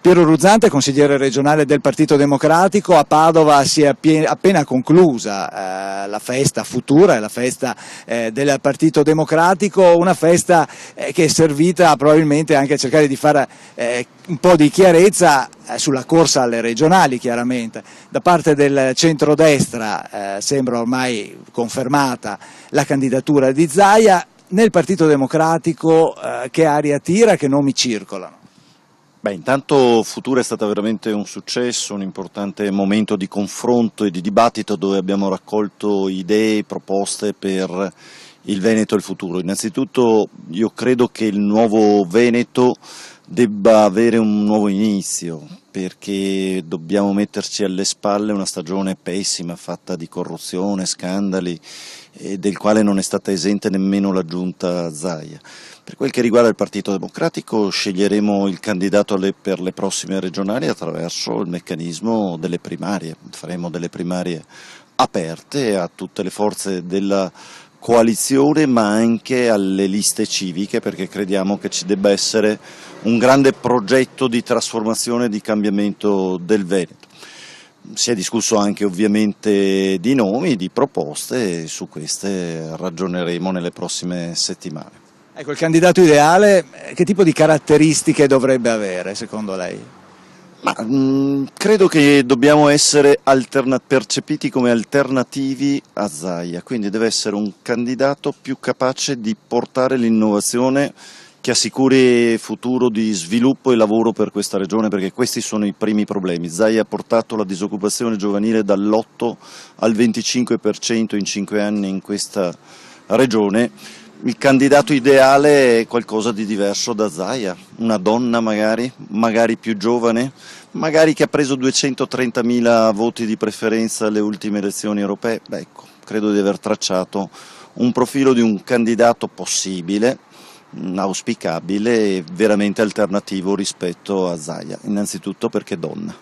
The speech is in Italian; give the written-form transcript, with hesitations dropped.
Piero Ruzzante, consigliere regionale del Partito Democratico. A Padova si è appena conclusa la festa futura, la festa del Partito Democratico, una festa che è servita probabilmente anche a cercare di fare un po' di chiarezza sulla corsa alle regionali. Chiaramente da parte del centrodestra sembra ormai confermata la candidatura di Zaia. Nel Partito Democratico che aria tira, che nomi circolano? Beh, intanto Futura è stata veramente un successo, un importante momento di confronto e di dibattito dove abbiamo raccolto idee, proposte per il Veneto e il futuro. Innanzitutto io credo che il nuovo Veneto debba avere un nuovo inizio, perché dobbiamo metterci alle spalle una stagione pessima, fatta di corruzione, scandali, del quale non è stata esente nemmeno la giunta Zaia. Per quel che riguarda il Partito Democratico sceglieremo il candidato per le prossime regionali attraverso il meccanismo delle primarie, faremo delle primarie aperte a tutte le forze della coalizione ma anche alle liste civiche, perché crediamo che ci debba essere un grande progetto di trasformazione e di cambiamento del Veneto. Si è discusso anche ovviamente di nomi, di proposte, e su queste ragioneremo nelle prossime settimane. Ecco, il candidato ideale che tipo di caratteristiche dovrebbe avere secondo lei? Credo che dobbiamo essere percepiti come alternativi a Zaia, quindi deve essere un candidato più capace di portare l'innovazione che assicuri futuro di sviluppo e lavoro per questa regione, perché questi sono i primi problemi. Zaia ha portato la disoccupazione giovanile dall'8 al 25% in 5 anni in questa regione. Il candidato ideale è qualcosa di diverso da Zaia, una donna magari più giovane, magari che ha preso 230.000 voti di preferenza alle ultime elezioni europee. Beh, ecco, credo di aver tracciato un profilo di un candidato possibile, auspicabile e veramente alternativo rispetto a Zaia, innanzitutto perché donna.